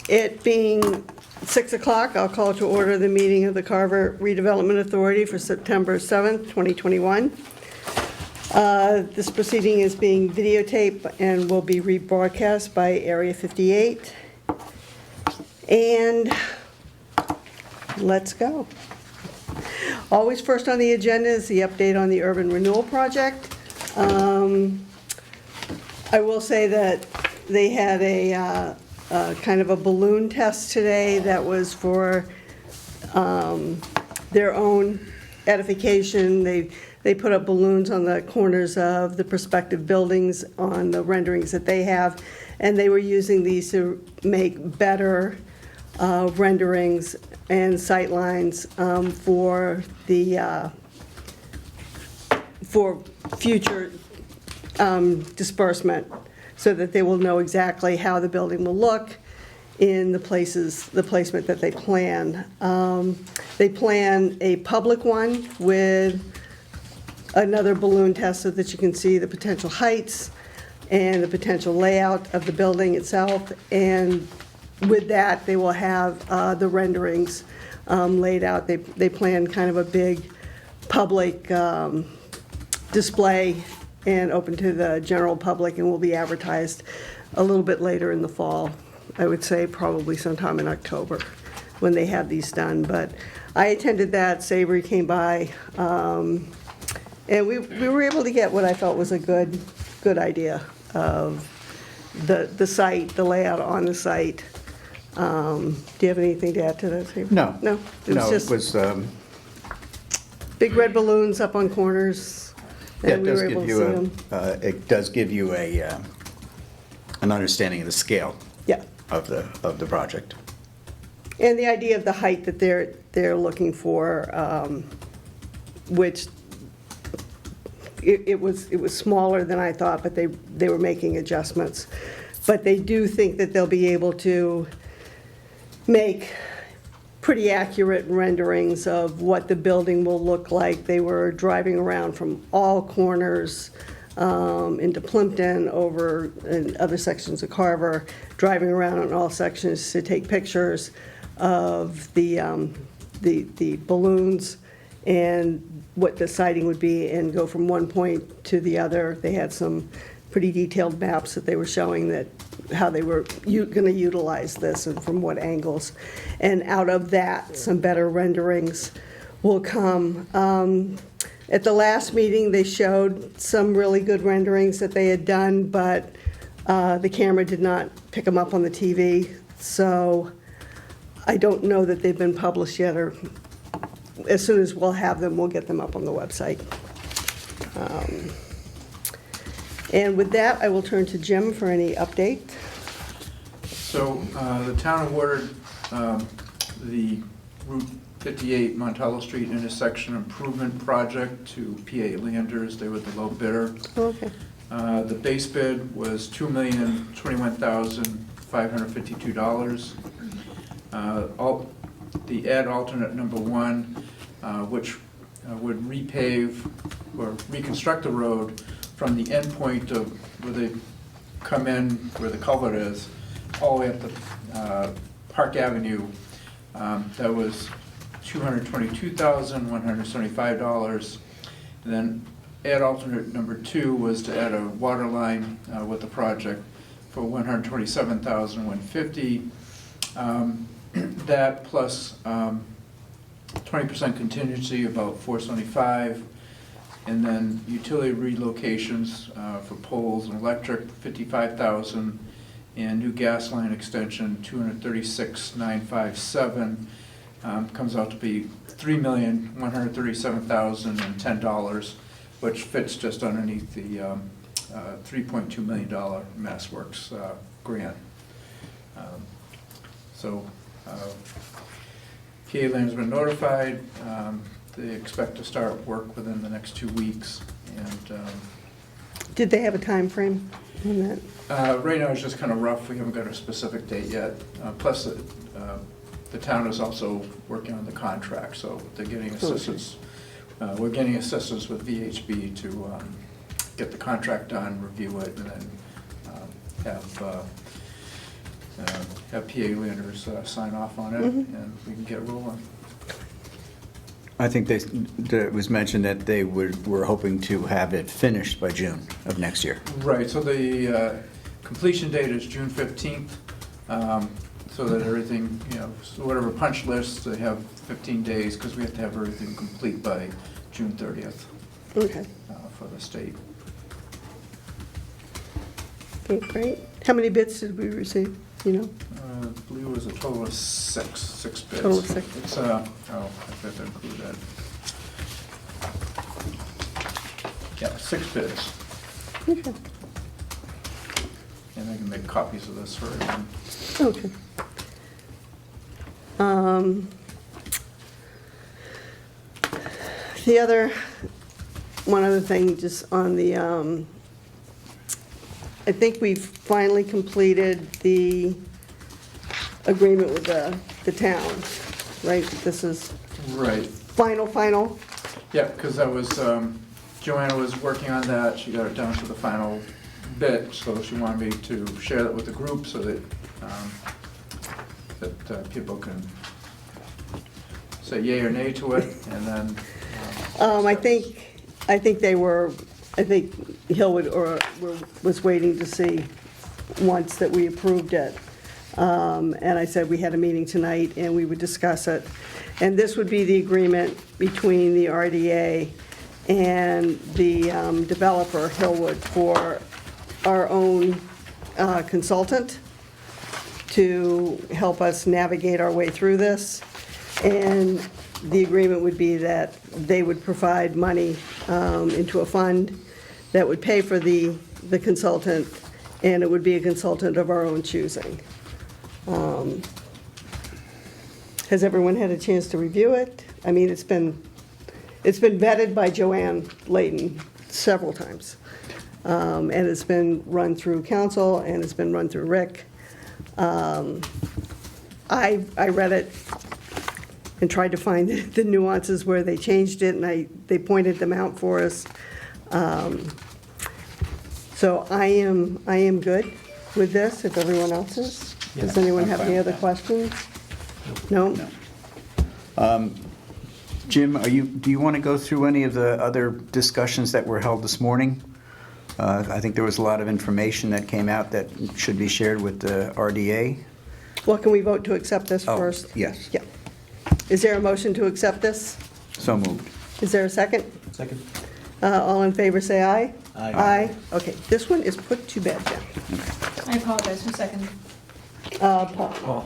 It being 6 o'clock, I'll call to order the meeting of the Carver Redevelopment Authority for September 7th, 2021. This proceeding is being videotaped and will be rebroadcast by Area 58. And let's go. Always first on the agenda is the update on the urban renewal project. I will say that they had a kind of a balloon test today that was for their own edification. They put up balloons on the corners of the prospective buildings on the renderings that they have, and they were using these to make better renderings and sight lines for the for future disbursement, so that they will know exactly how the building will look in the placement that they plan. They plan a public one with another balloon test so that you can see the potential heights and the potential layout of the building itself. And with that, they will have the renderings laid out. They plan kind of a big public display and open to the general public, and will be advertised a little bit later in the fall. I would say probably sometime in October when they have these done. But I attended that. Savory came by, and we were able to get what I felt was a good idea of the site, the layout on the site. Do you have anything to add to that, Savory? No. No? It was big red balloons up on corners. Yeah, it does give you an understanding of the scale. Yeah. Of the project. And the idea of the height that they're looking for, which it was smaller than I thought, but they were making adjustments. But they do think that they'll be able to make pretty accurate renderings of what the building will look like. They were driving around from all corners into Plimpton, over in other sections of Carver, driving around in all sections to take pictures of the balloons and what the sighting would be, and go from one point to the other. They had some pretty detailed maps that they were showing that how they were going to utilize this and from what angles. And out of that, some better renderings will come. At the last meeting, they showed some really good renderings that they had done, but the camera did not pick them up on the TV. So I don't know that they've been published yet, or as soon as we'll have them, we'll get them up on the website. And with that, I will turn to Jim for any update. So the town awarded the Route 58 Montello Street intersection improvement project to PA Landers. They were the low bidder. Okay. The base bid was $2,021,552. The ad alternate number 1, which would repave or reconstruct the road from the end point of where they come in, where the culvert is, all the way up to Park Avenue. That was $222,175. And then add alternate number 2 was to add a water line with the project for $127,150. That plus 20% contingency, about $475. And then utility relocations for poles and electric, $55,000, and new gas line extension, $236,957. Comes out to be $3,137,010, which fits just underneath the $3.2 million Mass Works grant. So PA Land's been notified. They expect to start work within the next 2 weeks. And Did they have a time frame on that? right now it's just kind of rough. We haven't got a specific date yet. Plus, the town is also working on the contract, so they're getting assistance. We're getting assistance with VHB to get the contract done, review it, and then have have PA Landers sign off on it, and we can get rolling. I think it was mentioned that they were hoping to have it finished by June of next year. Right, so the completion date is June 15th, so that everything, so whatever punch list, they have 15 days, because we have to have everything complete by June 30th Okay, for the state. okay, great. How many bids did we receive, you know? I believe it was a total of six bids. Total of 6. It's, I forgot to include that. Yeah, 6 bids, Okay, and I can make copies of this for everyone. okay. One other thing, just on the, I think we've finally completed the agreement with the town, right? This is Right. final? Yeah, because that was, Joanna was working on that, she got it down to the final bit, so she wanted me to share that with the group so that, people can say yay or nay to it, and then. I think Hill was waiting to see once that we approved it. And I said we had a meeting tonight and we would discuss it. And this would be the agreement between the RDA and the developer, Hillwood, for our own consultant to help us navigate our way through this. And the agreement would be that they would provide money into a fund that would pay for the consultant, and it would be a consultant of our own choosing. Has everyone had a chance to review it? I mean, it's been vetted by Joanne Layton several times. And it's been run through council, and it's been run through Rick. I read it and tried to find the nuances where they changed it, and they pointed them out for us. So I am good with this, if everyone else is. Does anyone I'm have fine any with other that. questions? No? Jim, do you want to go through any of the other discussions that were held this morning? I think there was a lot of information that came out that should be shared with the RDA. Well, can we vote to accept this Oh, first? yes. Yeah. Is there a motion to accept this? So moved. Is there a second? Second. All in favor, say aye. Aye. Aye. Okay, this one is put to bed then. I apologize, who's second? Paul. Oh,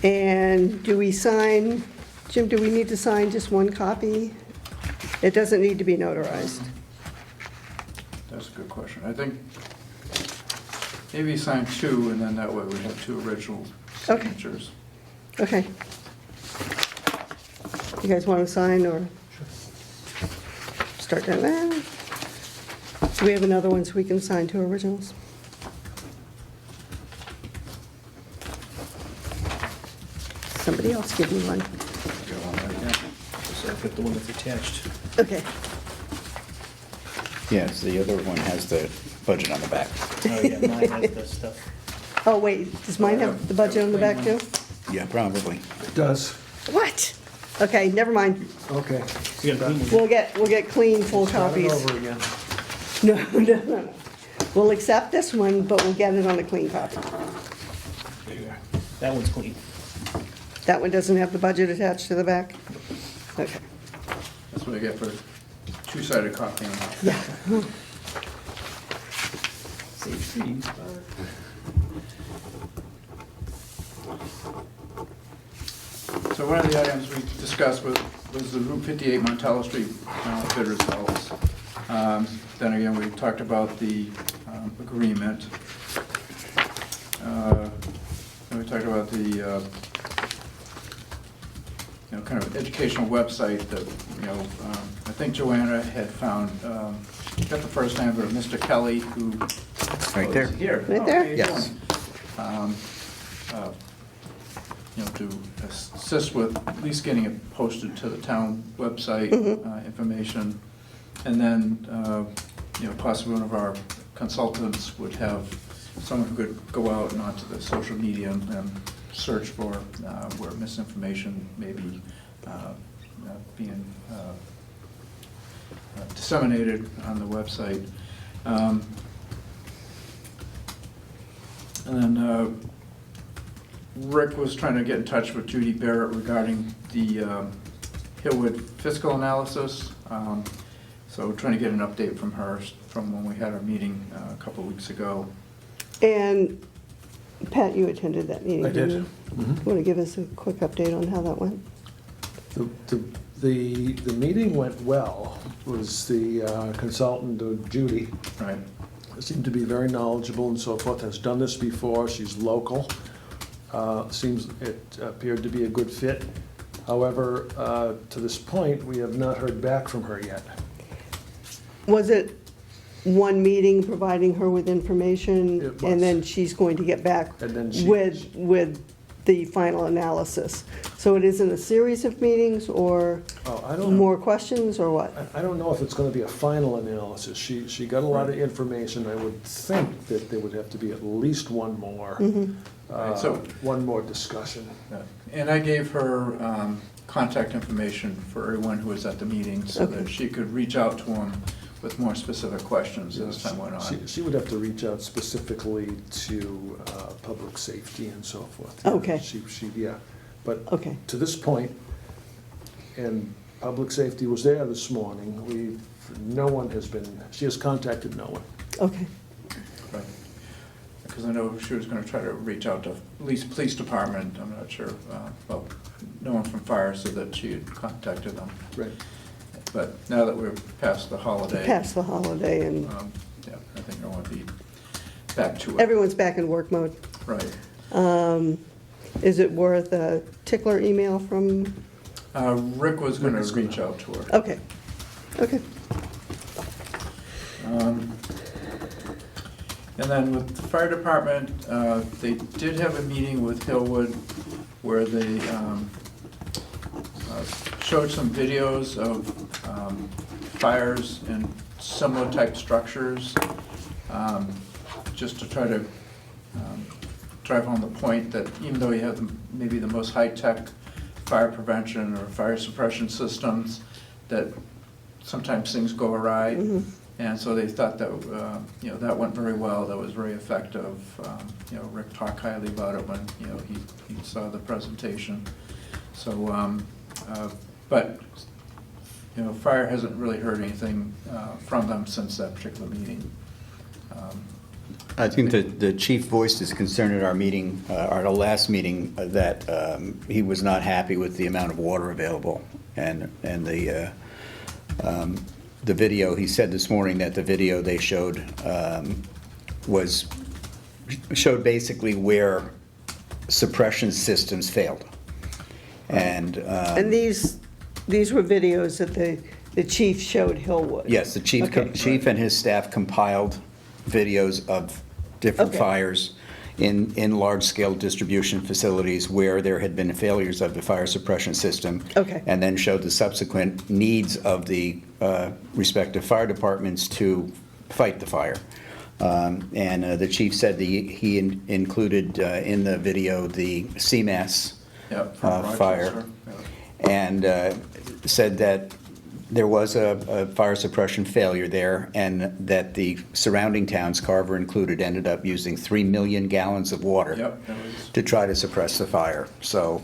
And do we sign, Jim, do we need to sign just one copy? It doesn't need to be notarized. That's a good question. I think maybe sign 2, and then that way we have 2 original Okay. signatures. Okay. You guys want to sign or start down there? Do we have another one so we can sign 2 originals? Somebody else give me one. so I've got the one that's attached. Okay. Yes, the other one has the budget on the back. Oh, yeah, mine has the stuff. Oh, wait, does mine have the budget on the back too? Yeah, probably. It does. What? Okay, never mind. Okay. You got a clean one? We'll get clean, full Start it copies. over again. No. We'll accept this one, but we'll get it on a clean copy. That one's clean. That one doesn't have the budget attached to the back? Okay. That's what I get for 2-sided copying. Yeah. Save trees. So one of the items we discussed was the Route 58 Montello Street bid results. Then again, we talked about the agreement. Then we talked about the kind of educational website that, I think Joanna had found, got the first name of Mr. Kelly, who. Right there. is Here. Right Oh, there? how you Yes. doing? To assist with at least getting it posted to the town website, information. And then, possibly one of our consultants would have someone who could go out and onto the social media and search for where misinformation may be being disseminated on the website. And then Rick was trying to get in touch with Judy Barrett regarding the Hillwood fiscal analysis. So trying to get an update from her from when we had our meeting a couple of weeks ago. And Pat, you attended that meeting, I did. didn't you? Want to give us a quick update on how that went? The meeting went well. It was the consultant, Judy, Right. seemed to be very knowledgeable and so forth, has done this before, she's local. Seems it appeared to be a good fit. However, to this point, we have not heard back from her yet. Was it one meeting providing her with information? It was. And then she's going to get back And then she- with the final analysis? So it isn't a series of meetings or Oh, I don't know. more questions or what? I don't know if it's gonna be a final analysis. She got a lot of information. I would think that there would have to be at least one more, Right, so- one more discussion. And I gave her contact information for everyone who was at the meeting so Okay. that she could reach out to them with more specific questions as time went on. She would have to reach out specifically to public safety and so forth. Okay. Yeah, but Okay. to this point, and public safety was there this morning, no one has been, she has contacted no one. Okay, Right. Because I know she was gonna try to reach out to at least police department, I'm not sure, well, no one from fire said that she had contacted them. Right. But now that we're past the holiday. past the holiday and Yeah, I think I want to be back to it. everyone's back in work mode. Right. Is it worth a tickler email from, Rick was gonna Rick is reach gonna- out to her. okay, okay. And then with the fire department, they did have a meeting with Hillwood where they showed some videos of fires in similar type structures, just to try to drive home the point that even though you have maybe the most high-tech fire prevention or fire suppression systems, that sometimes things go awry. And so they thought that, that went very well, that was very effective. Rick talked highly about it when, he saw the presentation. So, but, fire hasn't really heard anything from them since that particular meeting. I think that the chief voiced his concern at our meeting, our last meeting, that he was not happy with the amount of water available. And the video, he said this morning that the video they showed showed basically where suppression systems failed. And And these were videos that the chief showed Hillwood? yes, the Okay. chief and his staff compiled videos of different Okay. fires in large-scale distribution facilities where there had been failures of the fire suppression system. Okay. And then showed the subsequent needs of the respective fire departments to fight the fire. And the chief said he included in the video the CMAS Yep, from fire. Rochester. Yeah. And said that there was a fire suppression failure there, and that the surrounding towns, Carver included, ended up using 3 million gallons of water Yep, that was, to try to suppress the fire. So,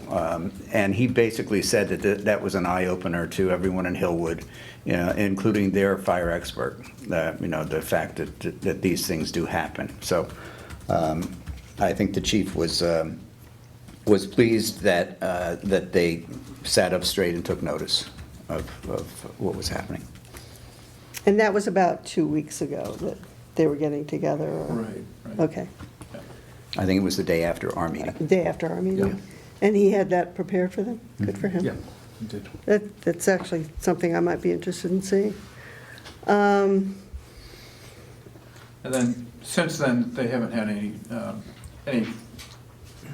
and he basically said that that was an eye-opener to everyone in Hillwood, including their fire expert, the fact that these things do happen. So I think the chief was pleased that they sat up straight and took notice of what was happening. And that was about 2 weeks ago that they were getting together? or- right. Okay, Yeah. I think it was the day after our meeting. the day after our meeting? Yeah. And he had that prepared for them? Good for him. Yeah, you did. That's actually something I might be interested in seeing. And then, since then, they haven't had any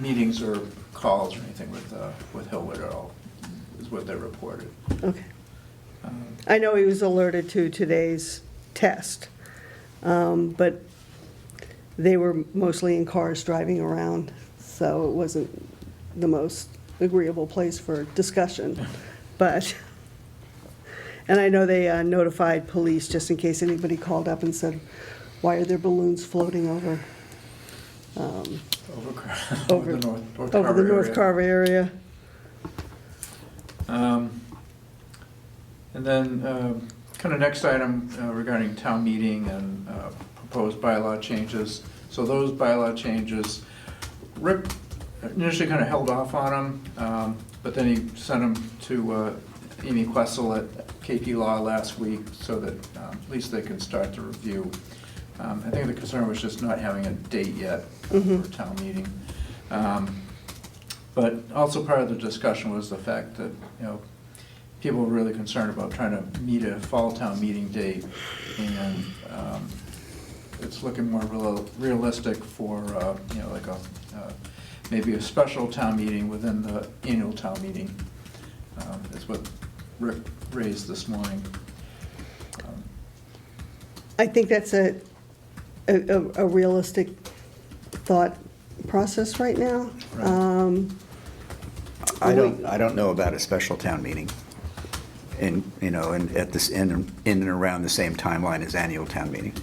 meetings or calls or anything with Hillwood at all, is what they reported. Okay. I know he was alerted to today's test, but they were mostly in cars driving around, so it wasn't the most agreeable place for discussion. But, and I know they notified police just in case anybody called up and said, why are there balloons floating over Over the North over the North area. Carver area? And then, kind of next item regarding town meeting and proposed bylaw changes. So those bylaw changes, Rick initially kind of held off on them, but then he sent them to Amy Questle at KP Law last week so that at least they can start to review. I think the concern was just not having a date yet for town meeting. But also part of the discussion was the fact that, people were really concerned about trying to meet a fall town meeting date, and it's looking more realistic for, like maybe a special town meeting within the annual town meeting. Is what Rick raised this morning. I think that's a realistic thought process right now. Right. I don't know about a special town meeting. And, and at this, in and around the same timeline as annual town meeting.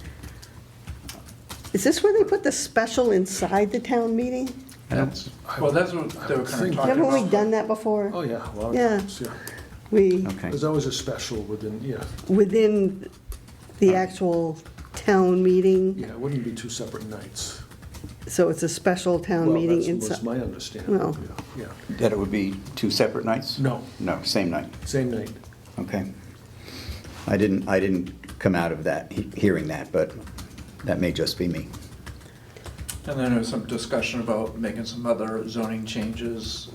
Is this where they put the special inside the town meeting? That's what they were kind of talking about. Haven't we done that before? Oh, yeah, a lot of Yeah. times, yeah. We, Okay. There's always a special within, within the actual town meeting, yeah, it wouldn't be two separate nights. so it's a special town meeting Well, that inside. was my understanding, Well. yeah. That it would be 2 separate nights? No, No, same night. same night. Okay. I didn't come out of that, hearing that, but that may just be me. And then there was some discussion about making some other zoning changes,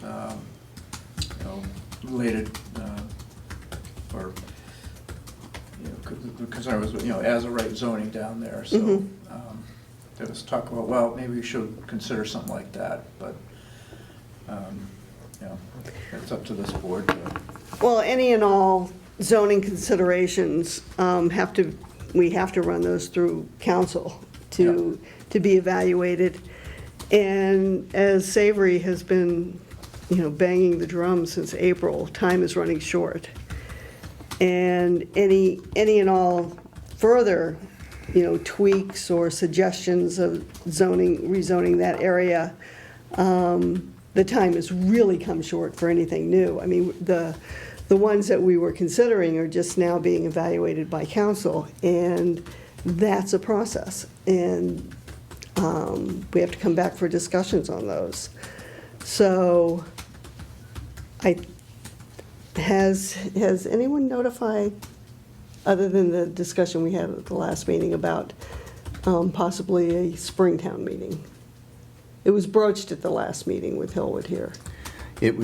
related, or, 'cause the concern was, as a right zoning down there, so. There was talk about, well, maybe we should consider something like that, but, it's up to this board to. Well, any and all zoning considerations we have to run those through council to be evaluated. And as Savory has been, banging the drum since April, time is running short. And any and all further, tweaks or suggestions of rezoning that area, the time has really come short for anything new. I mean, the ones that we were considering are just now being evaluated by council, and that's a process. And we have to come back for discussions on those. So has anyone notified, other than the discussion we had at the last meeting about possibly a Springtown meeting? It was broached at the last meeting with Hillwood here. I think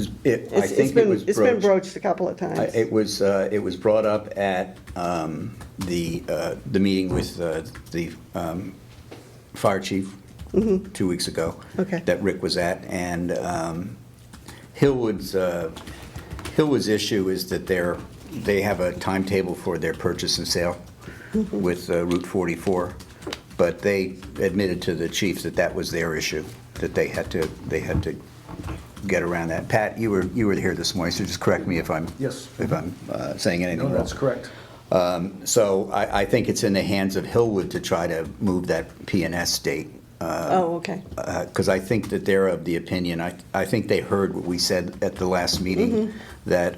it was broached. It's been broached a couple of times. It was brought up at the meeting with the fire chief 2 weeks ago. Okay. That Rick was at, and Hillwood's issue is that they have a timetable for their purchase and sale with Route 44, but they admitted to the chief that was their issue, that they had to get around that. Pat, you were here this morning, so just correct me if I'm Yes. saying anything No, wrong. that's correct. So I think it's in the hands of Hillwood to try to move that P&S date. Oh, okay. Because I think that they're of the opinion, I think they heard what we said at the last meeting, that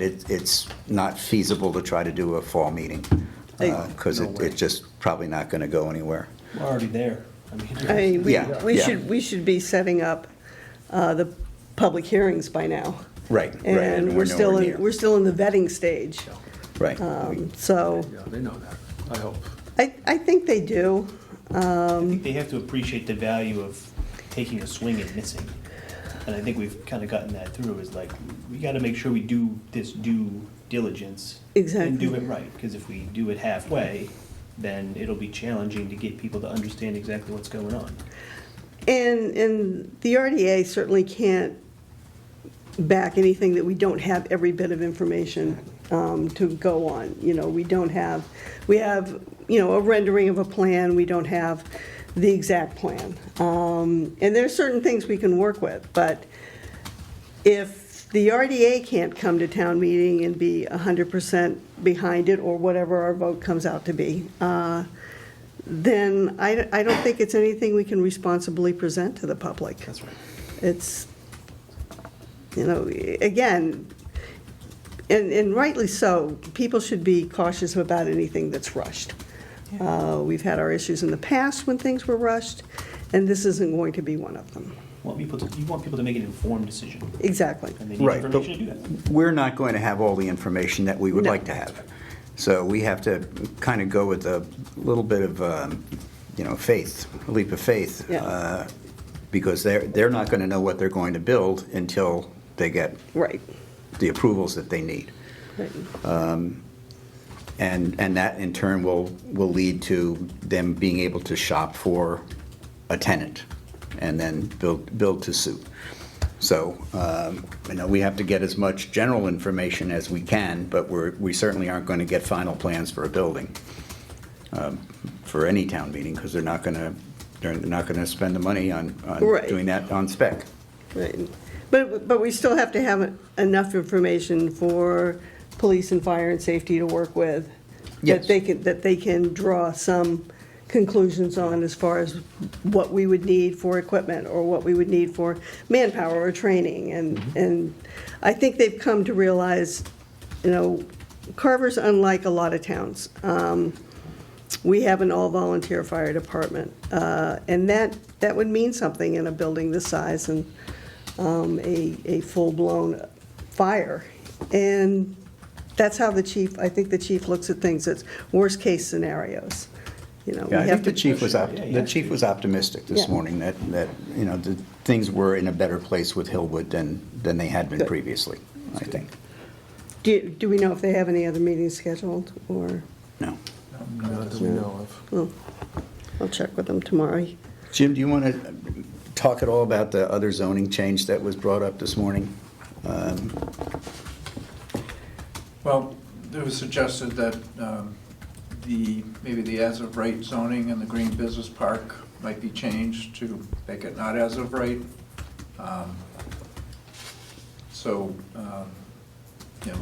it's not feasible to try to do a fall meeting, because No way. it's just probably not going to go anywhere. We're already there. I I mean, mean, Yeah, we yeah. should be setting up the public hearings by now. Right, And we're still nowhere in, near. we're still in the vetting stage. Right. So Yeah, they know that, I hope. I think they do. I think they have to appreciate the value of taking a swing and missing. And I think we've kind of gotten that through, is like, we got to make sure we do this due diligence. Exactly. And do it right, because if we do it halfway, then it'll be challenging to get people to understand exactly what's going on. And the RDA certainly can't back anything that we don't have every bit of information to go on. We have a rendering of a plan, we don't have the exact plan. And there are certain things we can work with, but if the RDA can't come to town meeting and be 100% behind it, or whatever our vote comes out to be, then I don't think it's anything we can responsibly present to the public. That's right. It's, you know, again, and rightly so, people should be cautious about anything that's rushed. We've had our issues in the past when things were rushed, and this isn't going to be one of them. You want people to make an informed decision, Exactly. and they need Right, but information to do that. we're not going to have all the information that we would No. like to have. So we have to kind of go with a little bit of, faith, a leap of faith. Yeah. Because they're not going to know what they're going to build until they get Right. the approvals that they need. Right. And that in turn will lead to them being able to shop for a tenant and then build to suit. So, we have to get as much general information as we can, but we certainly aren't going to get final plans for a building for any town meeting, because they're not going to spend the money on Right. doing that on spec. Right. But we still have to have enough information for police and fire and safety to work with. Yes. That they can draw some conclusions on as far as what we would need for equipment, or what we would need for manpower or training. And I think they've come to realize, Carver's unlike a lot of towns. We have an all-volunteer fire department, and that would mean something in a building this size and a full-blown fire. And that's how I think the chief looks at things. It's worst-case scenarios. We Yeah, I have think the to. chief was optimistic this Yeah. morning that the things were in a better place with Hillwood than they had been Good. previously, I think. Do we know if they have any other meetings scheduled, or, No. Not that we know of. well, I'll check with them tomorrow. Jim, do you want to talk at all about the other zoning change that was brought up this morning? Well, it was suggested that maybe the as-of-right zoning in the Green Business Park might be changed to make it not as-of-right.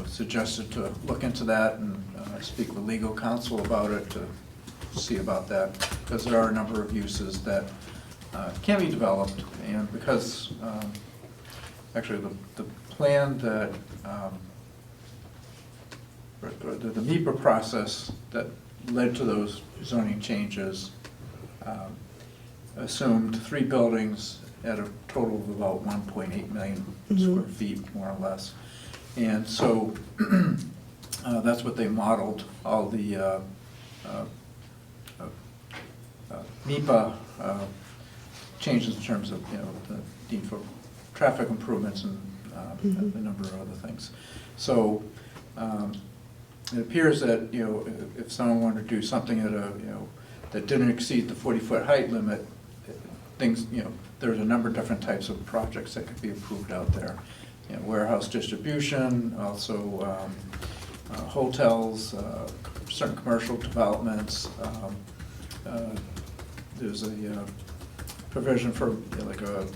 It's suggested to look into that and speak with legal counsel about it to see about that, because there are a number of uses that can be developed, and because actually the plan that the MEPA process that led to those zoning changes assumed 3 buildings at a total of about 1.8 million square feet, more or less. And so that's what they modeled all the MEPA changes in terms of, the need for traffic improvements and a number of other things. So it appears that, if someone wanted to do something at that didn't exceed the 40-foot height limit, things, there's a number of different types of projects that could be approved out there. Warehouse distribution, also hotels, certain commercial developments. There's a provision for I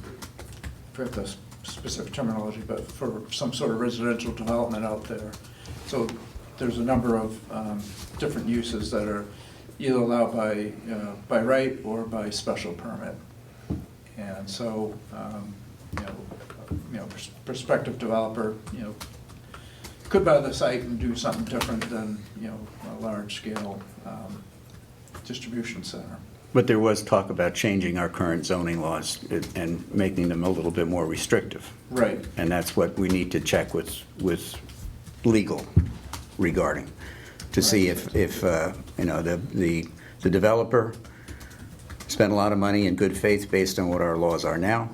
forget the specific terminology, but for some sort of residential development out there. So there's a number of different uses that are either allowed by right or by special permit. And so, prospective developer, could buy the site and do something different than, a large-scale distribution center. But there was talk about changing our current zoning laws and making them a little bit more restrictive. Right. And that's what we need to check with legal regarding, to see if the developer spent a lot of money in good faith based on what our laws are now,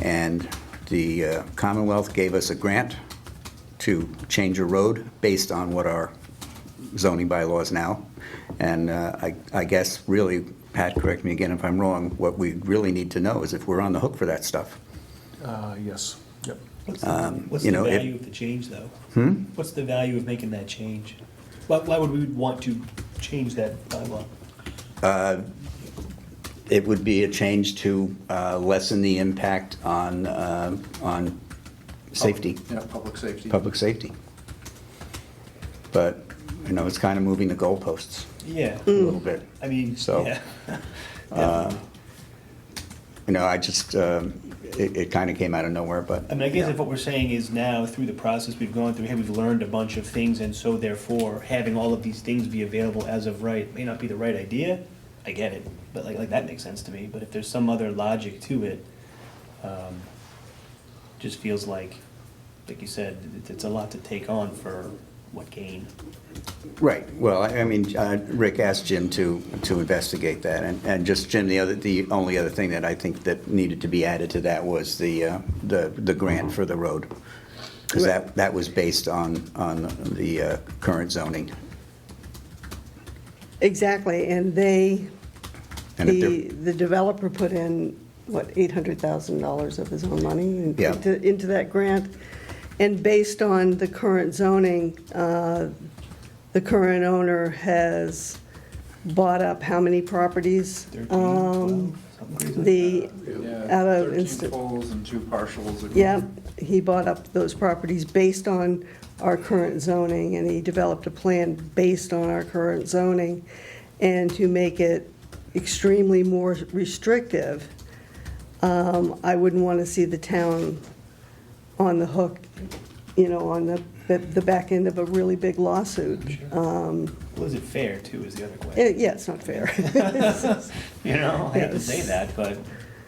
and the Commonwealth gave us a grant to change a road based on what our zoning bylaws now. And I guess really, Pat, correct me again if I'm wrong, what we really need to know is if we're on the hook for that stuff. Yes, yep. What's the value of the change, though? What's the value of making that change? Why would we want to change that bylaw? it would be a change to lessen the impact on safety, Yeah, public safety. public safety. But, you know, it's kind of moving the goalposts Yeah, a little bit. I mean, So, yeah. uh, You know, I just, it kind of came out of nowhere, but. I mean, I guess if what we're saying is now, through the process we've gone through, hey, we've learned a bunch of things, and so therefore, having all of these things be available as of right may not be the right idea, I get it, but like that makes sense to me, but if there's some other logic to it, just feels like you said, it's a lot to take on for what gain? Right, well, I mean, Rick asked Jim to investigate that, and just, Jim, the only other thing that I think that needed to be added to that was the grant for the road, because that was based on the current zoning. Exactly, and And if they're- the developer put in, what, $800,000 of his own money Yeah. into that grant? And based on the current zoning, the current owner has bought up how many properties? 13, 12, something crazy like The, Yeah, out of 13 instant, fulls and 2 partials. yeah, he bought up those properties based on our current zoning, and he developed a plan based on our current zoning. And to make it extremely more restrictive, I wouldn't want to see the town on the hook, you know, on the back end of a really big lawsuit. Well, is it fair, too, is the other question? Yeah, it's not fair. You know, I hate to Yes. say that, but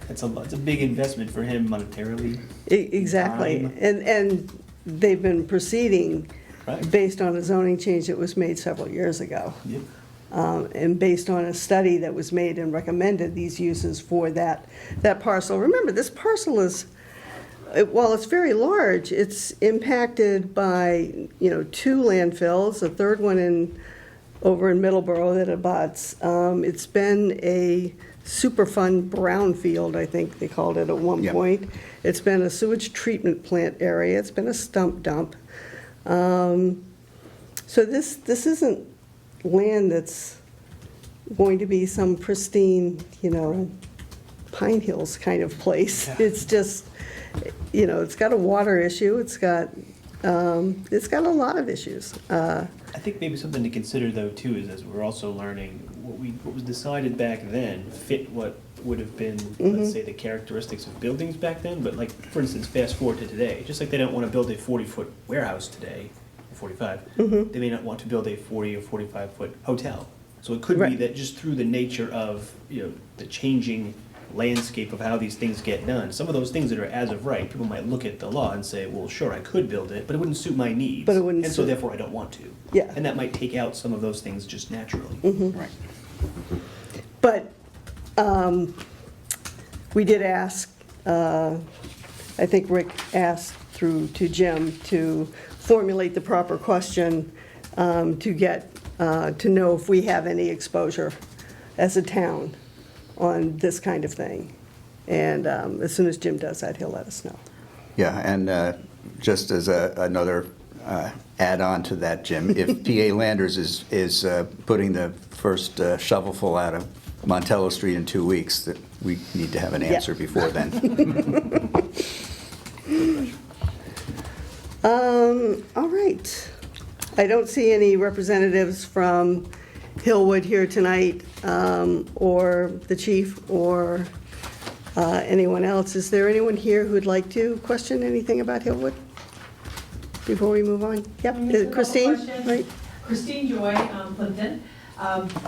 it's a big investment for him monetarily. Exactly. Time. And they've been proceeding Right. based on a zoning change that was made several years ago. Yep. And based on a study that was made and recommended these uses for that parcel. Remember, this parcel is, while it's very large, it's impacted by, you know, 2 landfills, a third one over in Middleborough that abuts. It's been a Superfund brownfield, I think they called it at one Yep. point. It's been a sewage treatment plant area, it's been a stump dump. So this isn't land that's going to be some pristine, you know, Pine Hills kind of place. Yeah. It's just, you know, it's got a water issue, it's got a lot of issues. I think maybe something to consider, though, too, is as we're also learning, what was decided back then fit what would have been, let's say, the characteristics of buildings back then, but like, for instance, fast forward to today, just like they don't want to build a 40-foot warehouse today, or 45, they may not want to build a 40 or 45-foot hotel. So it could be Right. that just through the nature of, you know, the changing landscape of how these things get done, some of those things that are as of right, people might look at the law and say, well, sure, I could build it, but it wouldn't suit my needs. But it wouldn't And so suit- therefore I don't want to. Yeah. And that might take out some of those things just naturally. Right. But we did ask, I think Rick asked to Jim to formulate the proper question to get, to know if we have any exposure as a town on this kind of thing. And as soon as Jim does that, he'll let us know. Yeah, and just as another add-on to that, Jim, if PA Landers is putting the first shovelful out of Montello Street in 2 weeks, that we need to have an answer before then. All right. I don't see any representatives from Hillwood here tonight, or the chief, or anyone else. Is there anyone here who'd like to question anything about Hillwood before we move on? Yep, Just a couple Christine, questions. right? Christine Joy, Plimpton.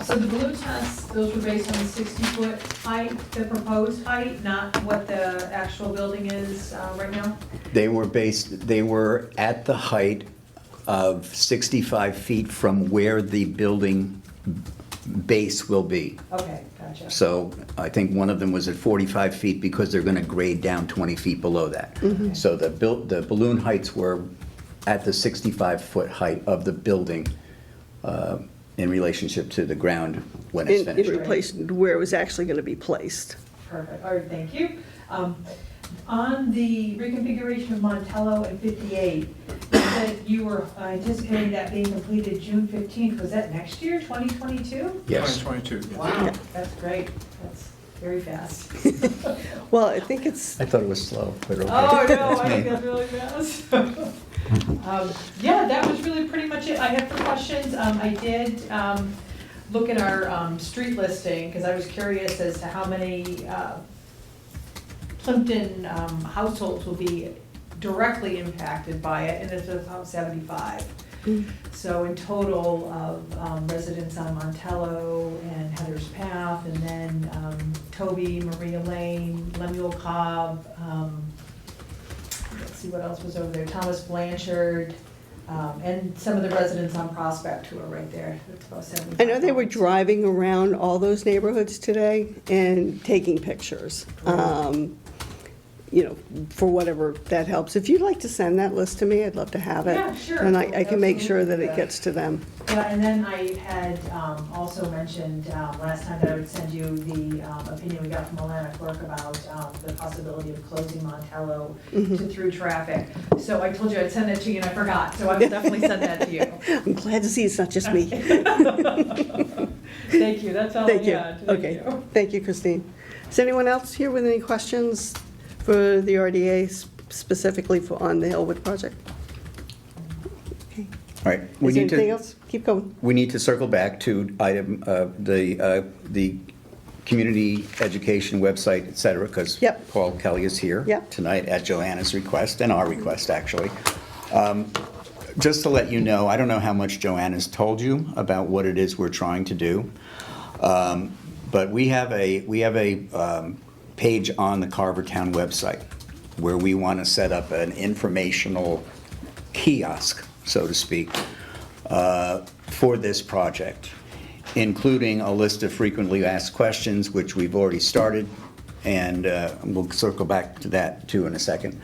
So the balloon tests, those were based on the 60-foot height, the proposed height, not what the actual building is right now? They were at the height of 65 feet from where the building base will be. Okay, gotcha. So I think one of them was at 45 feet because they're going to grade down 20 feet below that. So the balloon heights were at the 65-foot height of the building in relationship to the ground when it's In finished. relation to where it was actually going to be placed. Perfect, all right, thank you. On the reconfiguration of Montello and 58, you said you were anticipating that being completed June 15th. Was that next year, 2022? Yes. 2022. Wow, that's great. very fast. Well, I think it's, I thought it was slow, but okay. Oh, no, That's I me. think that's really fast. Yeah, that was really pretty much it I had for questions. I did look at our street listing, because I was curious as to how many Plimpton households will be directly impacted by it, and it's about 75. So in total of residents on Montello and Heather's Path, and then Toby, Maria Lane, Lemuel Cobb, let's see what else was over there, Thomas Blanchard, and some of the residents on Prospect who are right there. It's about 75. I know they were driving around all those neighborhoods today and taking pictures. You know, for whatever that helps. If you'd like to send that list to me, I'd love to have it. Yeah, sure. And I can make sure that Absolutely. it gets to them. Yeah, and then I had also mentioned last time that I would send you the opinion we got from Alana Clerk about the possibility of closing Montello to through traffic. So I told you I'd send that to you and I forgot, so I will definitely send that to you. I'm glad to see it's not just me. Thank you, that's all I Thank you. had. Thank Okay, you. thank you, Christine. Is anyone else here with any questions for the RDA specifically for on the Hillwood project? Okay. All right, Is there anything else? Keep going. we need to circle back to item, the community education website, et cetera, because Yep. Paul Kelly is here Yep. tonight at Joanna's request, and our request, actually. Just to let you know, I don't know how much Joanna's told you about what it is we're trying to do, but we have a page on the Carver Town website where we want to set up an informational kiosk, so to speak, for this project, including a list of frequently asked questions, which we've already started, and we'll circle back to that too in a second,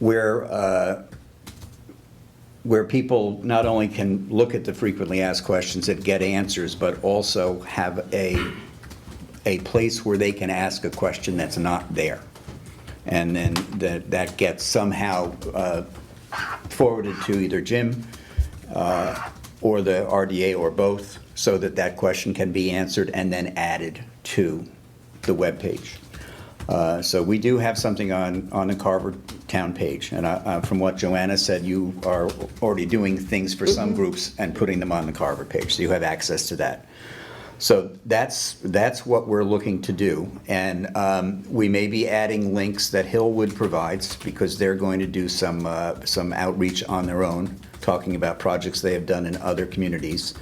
where people not only can look at the frequently asked questions that get answers, but also have a place where they can ask a question that's not there. And then that gets somehow forwarded to either Jim or the RDA or both, so that that question can be answered and then added to the webpage. So we do have something on the Carver Town page, and from what Joanna said, you are already doing things for some groups and putting them on the Carver page, so you have access to that. So that's what we're looking to do, and we may be adding links that Hillwood provides, because they're going to do some outreach on their own, talking about projects they have done in other communities,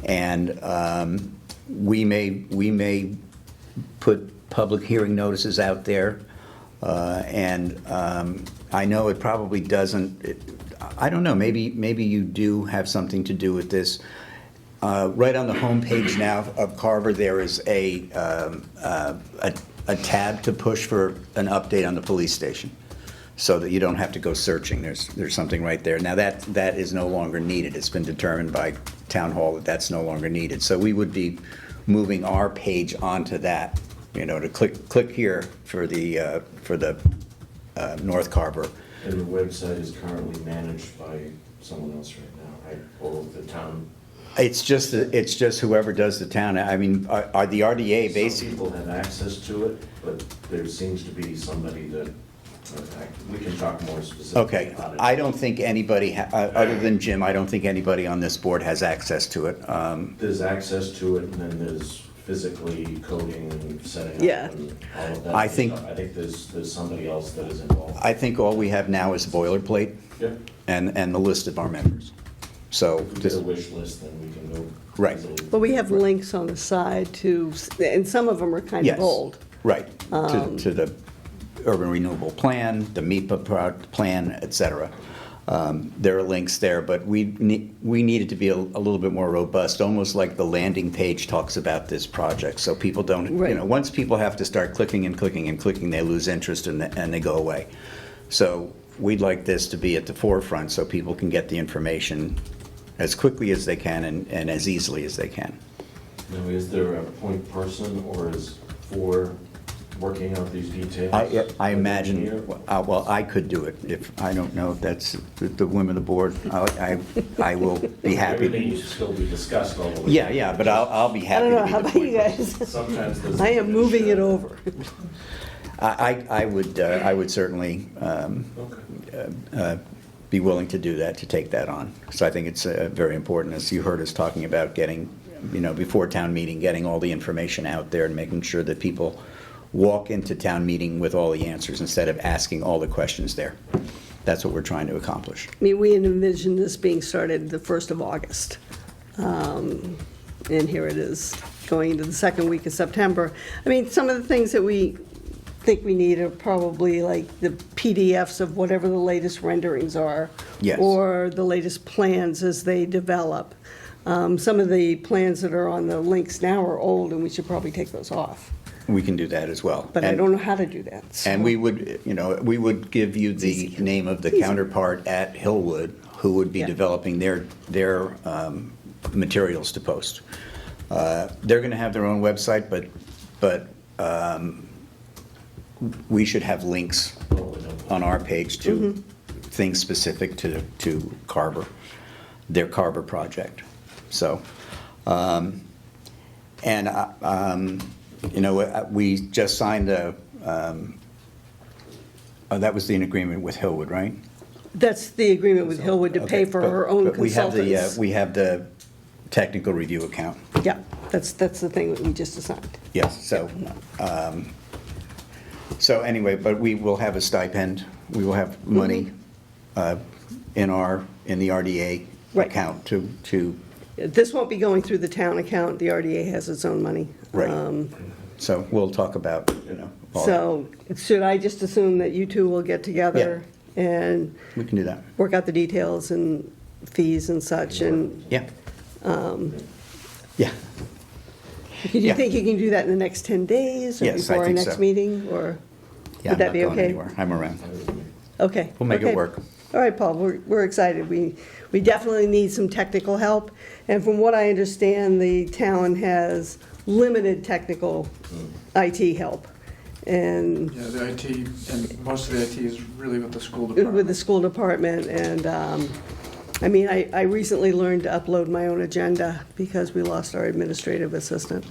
and we may put public hearing notices out there, and I know it probably doesn't. I don't know. Maybe you do have something to do with this. Right on the homepage now of Carver, there is a tab to push for an update on the police station, so that you don't have to go searching. There's something right there. Now that is no longer needed. It's been determined by Town Hall that that's no longer needed. So we would be moving our page onto that. You know, to click here for the North Carver. And the website is currently managed by someone else right now, right? Or the town? It's just whoever does the town. I mean, are the RDA basically? Some people have access to it, but there seems to be somebody that, we can talk more specifically Okay, about it. I don't think anybody, other than Jim, I don't think anybody on this board has access to it. There's access to it, and then there's physically coding and setting up Yeah. and all of that. I think- I think there's somebody else that is involved. I think all we have now is boilerplate Yep. and the list of our members. So, If we get just, a wish list, then we can go. Right. easily. But we have links on the side to, and some of them are kind yes, of bold. right, to the urban renewable plan, the MEPA plan, et cetera. There are links there, but we need it to be a little bit more robust, almost like the landing page talks about this project, so people don't, Right. once people have to start clicking and clicking and clicking, they lose interest and they go away. So we'd like this to be at the forefront so people can get the information as quickly as they can and as easily as they can. Now, is there a point person, or is for working out these details? I imagine, Here? well, I could do it, if, I don't know if that's the whim of the board. I will be happy Everything to. needs to still be discussed all the way. Yeah, but I'll be I happy don't to know, be how the about you point person. guys? Sometimes there's. I am moving it over. I would certainly Okay. be willing to do that, to take that on. So I think it's very important, as you heard us talking about, getting, before town meeting, getting all the information out there and making sure that people walk into town meeting with all the answers instead of asking all the questions there. That's what we're trying to accomplish. I mean, we envisioned this being started the 1st of August. And here it is, going into the second week of September. I mean, some of the things that we think we need are probably like the PDFs of whatever the latest renderings are. Yes. Or the latest plans as they develop. Some of the plans that are on the links now are old, and we should probably take those off. We can do that as well. But I And- don't know how to do that. so- And we would give you the easy. name of the Easy. counterpart at Hillwood, who would be Yeah. developing their materials to post. They're going to have their own website, but we should have links on our page to things specific to Carver, their Carver project. So, we just signed that was the agreement with Hillwood, right? That's the agreement with Hillwood to pay Okay, for but- her own but consultants. we have the technical review account. Yeah, that's the thing that we just assigned. Yes, so anyway, but we will have a stipend, we will have money in the RDA Right. account to, This won't be going through the town account, the RDA has its own money. right. So we'll talk about, all that. So, should I just assume that you two will get together and We can do that. work out the details and fees and such, and Yeah. Yeah, do you Yeah. think you can do that in the next 10 days, or Yes, I before our think next so. meeting, or? yeah, Would that I'm be not going okay? anywhere, I'm around. Okay. We'll make it okay. work. All right, Paul, we're excited. We definitely need some technical help. And from what I understand, the town has limited technical IT help. And Yeah, the IT, and most of the IT is really with the school department. with the school department, and, I mean, I recently learned to upload my own agenda because we lost our administrative assistant.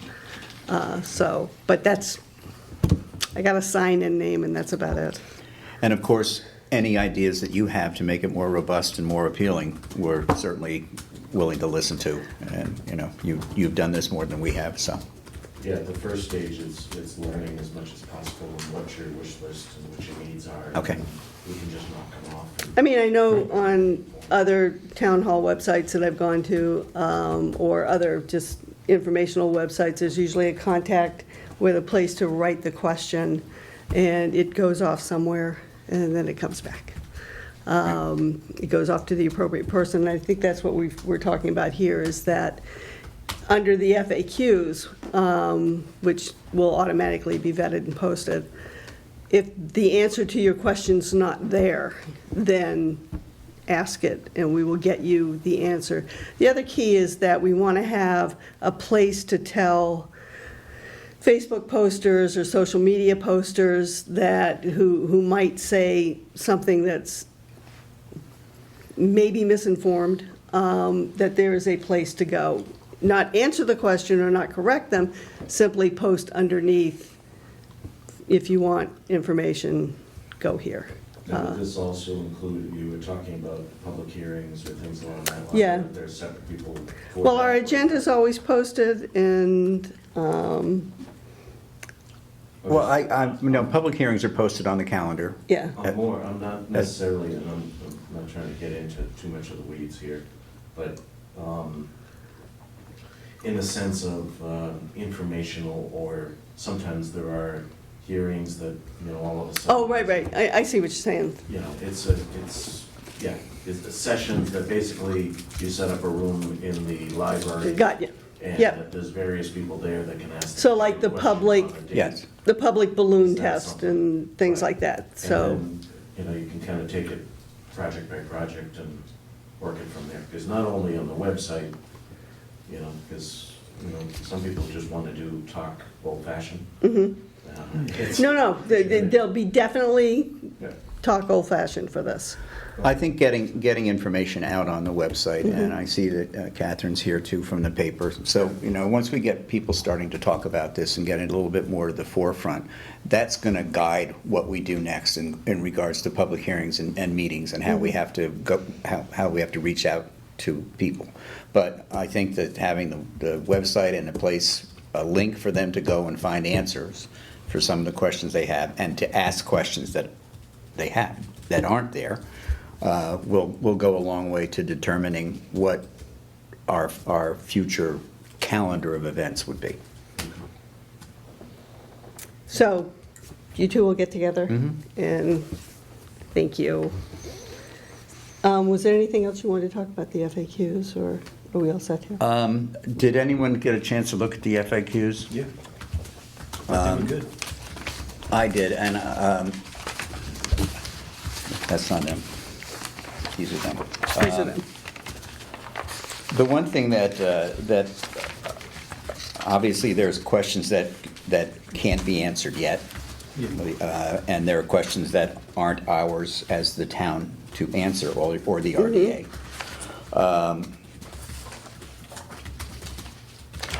But I got a sign-in name, and that's about it. And of course, any ideas that you have to make it more robust and more appealing, we're certainly willing to listen to. And, you've done this more than we have, so. Yeah, the first stage is learning as much as possible and what your wish list and what your needs are. Okay. We can just knock them off. I mean, I know on other town hall websites that I've gone to, or other just informational websites, there's usually a contact with a place to write the question, and it goes off somewhere, and then it comes back. It goes off to the appropriate person, and I think that's what we're talking about here, is that under the FAQs, which will automatically be vetted and posted, if the answer to your question's not there, then ask it, and we will get you the answer. The other key is that we want to have a place to tell Facebook posters or social media posters who might say something that's maybe misinformed, that there is a place to go. Not answer the question or not correct them, simply post underneath, if you want information, go here. Now, would this also include, you were talking about public hearings or things along that line? Yeah. There's separate people for Well, our that? agenda's always posted, and, Well, public hearings are posted on the calendar. yeah. I'm not necessarily, and I'm not trying to get into too much of the weeds here, but in the sense of informational, or sometimes there are hearings that, all of a sudden. Oh, right, I see what you're saying. It's the sessions that basically you set up a room in the library. Got you. And Yep. that there's various people there that can ask. So like the questions public- on a date. Yes. The public balloon Is that test something? and things like that, so. And then, you can kind of take it project by project and work it from there. Because not only on the website, because, some people just want to talk old fashioned. Mhm. No, they'll be definitely Yeah. talk old-fashioned for this. I think getting information out on the website, and I see that Catherine's here too from the paper. So, once we get people starting to talk about this and getting a little bit more to the forefront, that's going to guide what we do next in regards to public hearings and meetings and how we have to go, how we have to reach out to people. But I think that having the website and a link for them to go and find answers for some of the questions they have and to ask questions that they have that aren't there, will go a long way to determining what our future calendar of events would be. So, you two will get together, and thank you. Was there anything else you wanted to talk about the FAQs, or are we all set here? Did anyone get a chance to look at the FAQs? Yeah. I think we're good. I did, and that's not them. These are them. These are them. The one thing that obviously there's questions that can't be answered yet, and there are questions that aren't ours as the town to answer, or the RDA.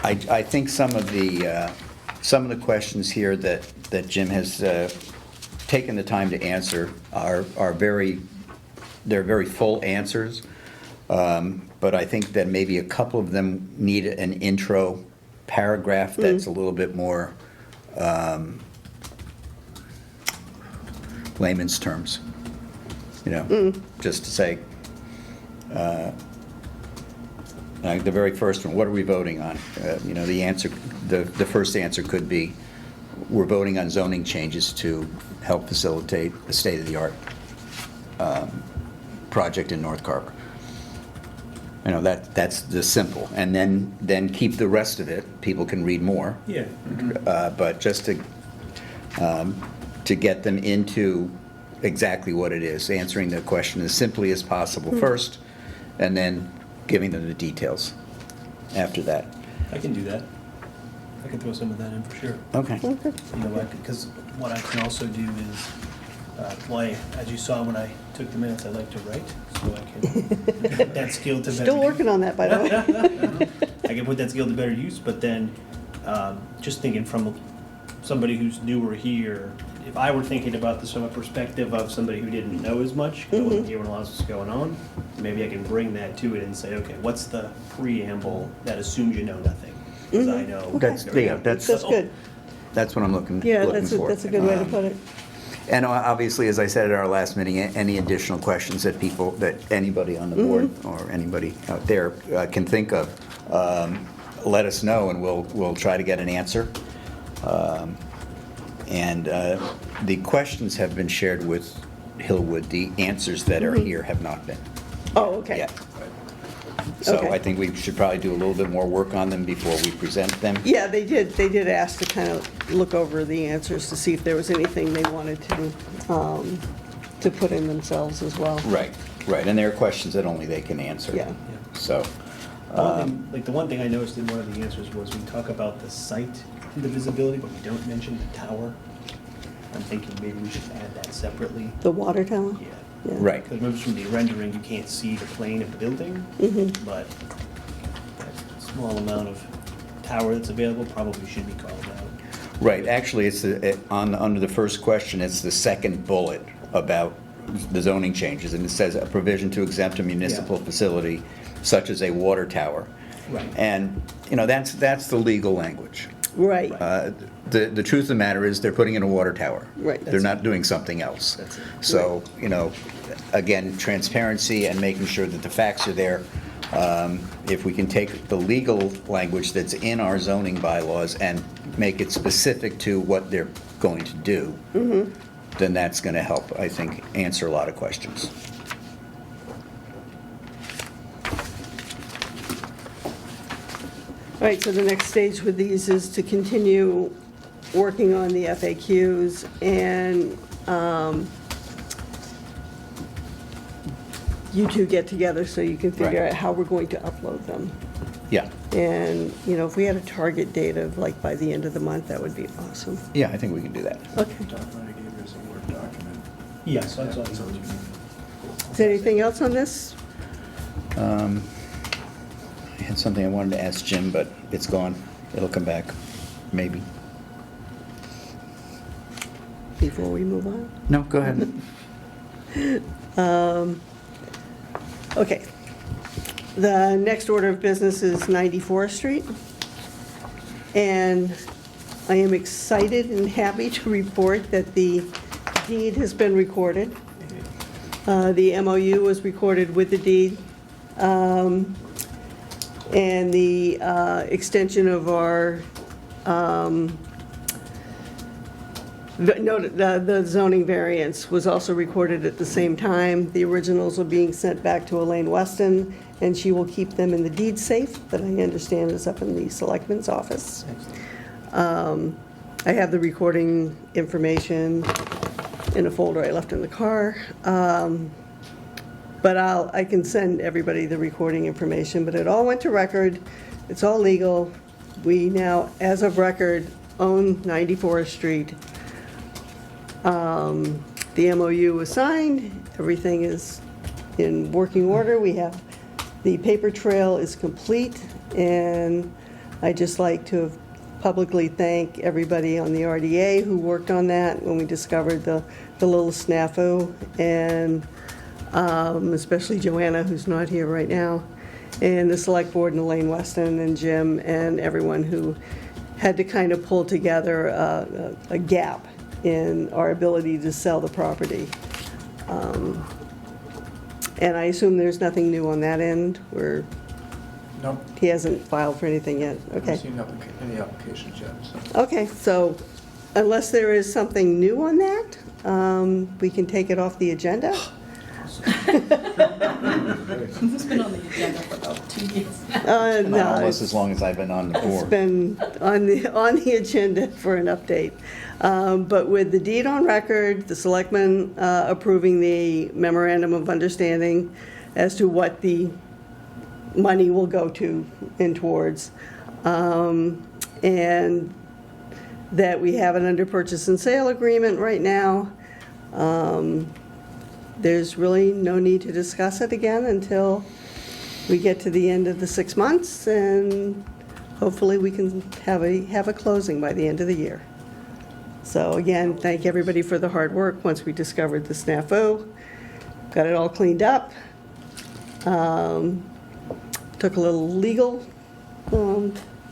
I think some of the questions here that Jim has taken the time to answer are they're very full answers, but I think that maybe a couple of them need an intro paragraph that's a little bit more layman's terms, just to say, like the very first one, what are we voting on? The answer, the first answer could be, we're voting on zoning changes to help facilitate a state-of-the-art project in North Carver. That's the simple, and then keep the rest of it. People can read more. Yeah. But just to get them into exactly what it is, answering the question as simply as possible first, and then giving them the details after that. I can do that. I can throw some of that in for sure. Okay. Because what I can also do is, as you saw when I took the minutes, I like to write, so I can put that skill to better Still working on that, by the way. I can put that skill to better use, but then, just thinking from somebody who's newer here, if I were thinking about this from a perspective of somebody who didn't know as much, because I wasn't here when a lot of this was going on, maybe I can bring that to it and say, okay, what's the preamble that assumes you know nothing? Because I know. That's That's good. That's what I'm looking Yeah, for. that's a good way to put it. And obviously, as I said at our last meeting, any additional questions that anybody on the board or anybody out there can think of, let us know, and we'll try to get an answer. And the questions have been shared with Hillwood. The answers that are here have not been Oh, okay. yet. So Okay. I think we should probably do a little bit more work on them before we present them. Yeah, they did ask to kind of look over the answers to see if there was anything they wanted to put in themselves as well. Right. And there are questions that only they can answer. Yeah. So, The one thing I noticed in one of the answers was we talk about the site and the visibility, but we don't mention the tower. I'm thinking maybe we should add that separately. The water tower? Yeah. Yeah. right. Because maybe from the rendering, you can't see the plane of the building, but that small amount of tower that's available probably should be called out. Right, actually, it's under the first question, it's the second bullet about the zoning changes, and it says a provision to exempt a municipal facility such as a water tower. Right. And, that's the legal language. Right. The truth of the matter is, they're putting in a water tower. Right. They're not doing something else. That's it. So, again, transparency and making sure that the facts are there. If we can take the legal language that's in our zoning bylaws and make it specific to what they're going to do, then that's going to help, I think, answer a lot of questions. All right, so the next stage with these is to continue working on the FAQs and you two get together so you can figure Right. out how we're going to upload them. Yeah, And, you know, if we had a target date of like by the end of the month, that would be awesome. yeah, I think we can do that. Okay. The document I gave you is a Word document. Yes, that's Yeah, what so I you can- Is there anything else on this? I had something I wanted to ask Jim, but it's gone. It'll come back, maybe. Before we move on? No, go ahead. Okay. The next order of business is 94th Street. And I am excited and happy to report that the deed has been recorded. The MOU was recorded with the deed. And the extension of our, the zoning variance was also recorded at the same time. The originals are being sent back to Elaine Weston, and she will keep them in the deed safe that I understand is up in the selectman's office. I have the recording information in a folder I left in the car. But I can send everybody the recording information, but it all went to record. It's all legal. We now, as of record, own 94th Street. The MOU was signed. Everything is in working order. We have, the paper trail is complete, and I'd just like to publicly thank everybody on the RDA who worked on that when we discovered the little snafu, and especially Joanna, who's not here right now, and the select board and Elaine Weston and Jim and everyone who had to kind of pull together a gap in our ability to sell the property. And I assume there's nothing new on that end, where Nope, he hasn't filed for anything yet? I Okay. haven't seen any applications yet, so. Okay, so unless there is something new on that, we can take it off the agenda. It's been on the agenda for about 2 years now. No, Almost as long as I've been on the it's board. been on the agenda for an update. But with the deed on record, the selectmen approving the memorandum of understanding as to what the money will go to and towards, and that we have it under purchase and sale agreement right now. There's really no need to discuss it again until we get to the end of the 6 months, and hopefully we can have a closing by the end of the year. So again, thank everybody for the hard work once we discovered the snafu. Got it all cleaned up. Took a little legal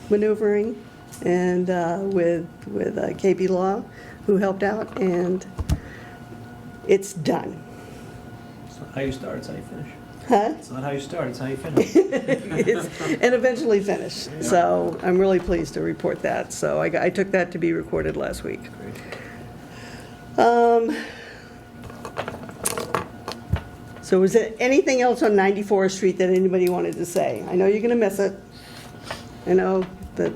maneuvering, and with KP Law, who helped out, and it's done. It's not how you start, it's how you finish. Huh? It's not how you start, it's how you finish. And eventually finished. So I'm really pleased to report that. So I took that to be recorded last week. So was there anything else on 94th Street that anybody wanted to say? I know you're going to miss it. I know that,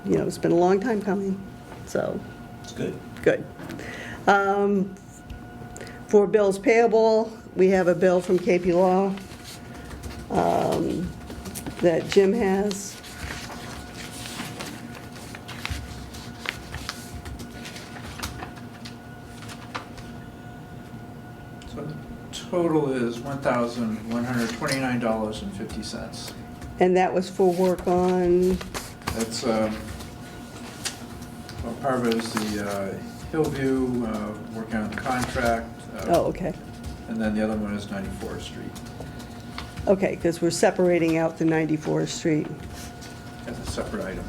you know, it's been a long time coming, so It's good. good. For bills payable, we have a bill from KP Law that Jim has. So the total is $1,129.50. And that was for work on, That's, well, part of it is the Hillview, working on the contract. oh, okay. And then the other one is 94th Street, Okay, because we're separating out the 94th Street. as a separate item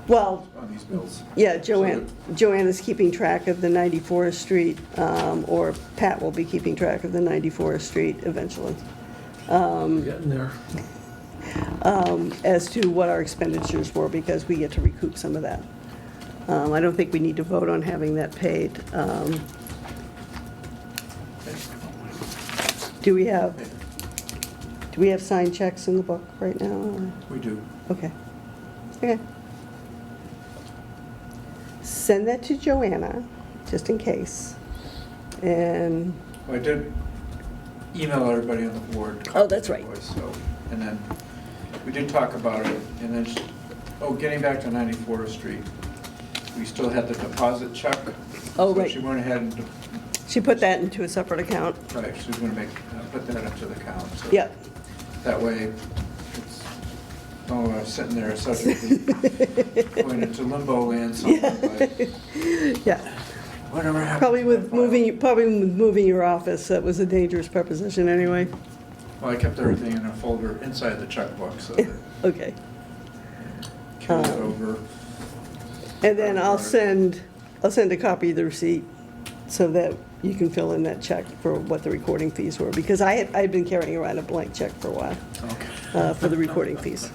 Well, on these bills. yeah, Joanna's keeping track of the 94th Street, or Pat will be keeping track of the 94th Street eventually, Getting there. as to what our expenditures were, because we get to recoup some of that. I don't think we need to vote on having that paid. Do we have signed checks in the book right now? or- We do. Okay. Okay. Send that to Joanna, just in case. And, Well, I did email everybody on the board. Oh, that's right. So, and then we did talk about it, and then, getting back to 94th Street, we still had the deposit check. Oh, So right. she went ahead and, She put that into a separate account. right, she was gonna put that into the account, so. Yep. That way, it's, sitting there subject to going into limbo land, something like, Yeah. whatever happened. Probably to with that file? moving your office, that was a dangerous preposition anyway. Well, I kept everything in a folder inside the checkbook, so that Okay. carried it over. And then I'll send a copy of the receipt so that you can fill in that check for what the recording fees were, because I'd been carrying around a blank check for a while Okay. for the recording fees.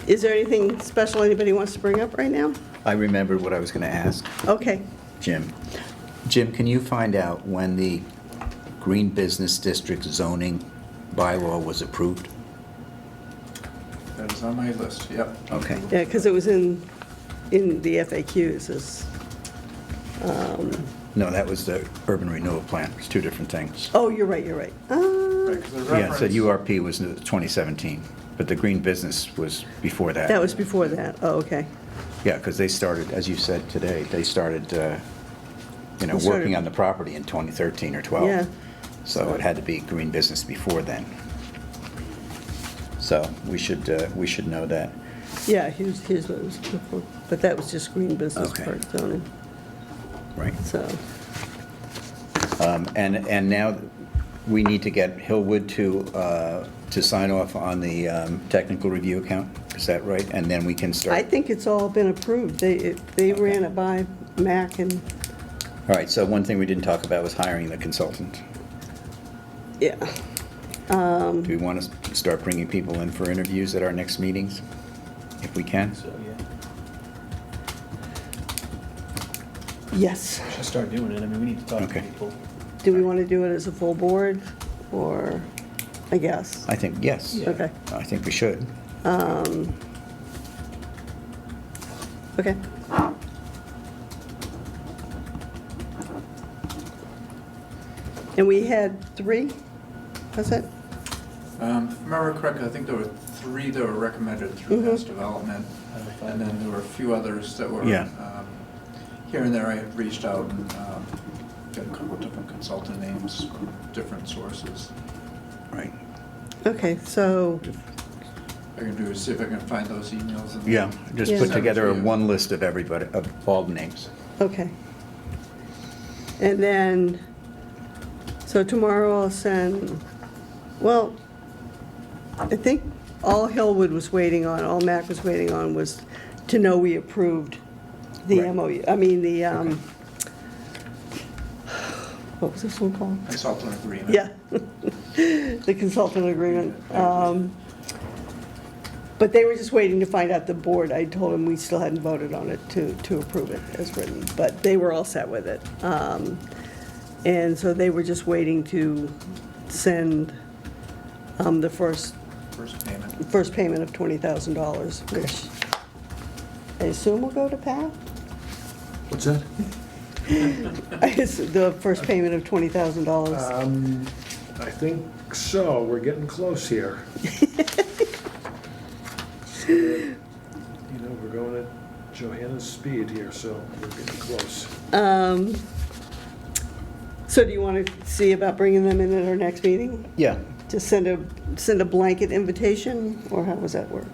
Is there anything special anybody wants to bring up right now? I remembered what I was going to ask Okay. Jim. Jim, can you find out when the Green Business District zoning bylaw was approved? That is on my list, yep. Okay. Yeah, because it was in the FAQs as, No, that was the urban renewal plan. It's two different things. oh, you're right. Right, 'cause the Yeah, it said reference- URP was 2017, but the Green Business was before that. that was before that. Oh, okay. Yeah, because they started, as you said today, they started, They started- working on the property in 2013 or 12. Yeah. So it had to be Green Business before then. So we should know that. Yeah, here's what it was before. But that was just green business Okay. park zoning, Right. so. And now we need to get Hillwood to sign off on the technical review account, is that right? And then we can start. I think it's all been approved. They ran it by Mac and, All right, so one thing we didn't talk about was hiring the consultant. yeah. Do we want to start bringing people in for interviews at our next meetings, if we can? So, yeah, Yes. should start doing it. I mean, we need to talk to Okay. people. Do we want to do it as a full board, or, I guess? I think, yes. Yeah. Okay, I think we should. okay. And we had 3, was it? If I remember correctly, I think there were 3 that were recommended through Mhm. Mass Development, and then there were a few others that were, Yeah. here and there I had reached out and got a couple different consultant names from different sources. Right. Okay, so, I can do is see if I can find those emails. and- Yeah, just Yeah. put Send it together to you. one list of everybody, of all the names. okay. And then, so tomorrow I'll send, well, I think all Hillwood was waiting on, all Mac was waiting on was to know we approved the Right. MOU, I mean, the, what was this one called? Consultant agreement. Yeah, the consultant agreement. But they were just waiting to find out the board. I told them we still hadn't voted on it to approve it as written, but they were all set with it. And so they were just waiting to send the first payment of $20,000, which I assume will go to Pat? What's that? The first payment of $20,000. I think so, we're getting close here. We're going at Johanna's speed here, so we're getting close. So do you want to see about bringing them in at our next meeting? Yeah, Just send a blanket invitation, or how does that work?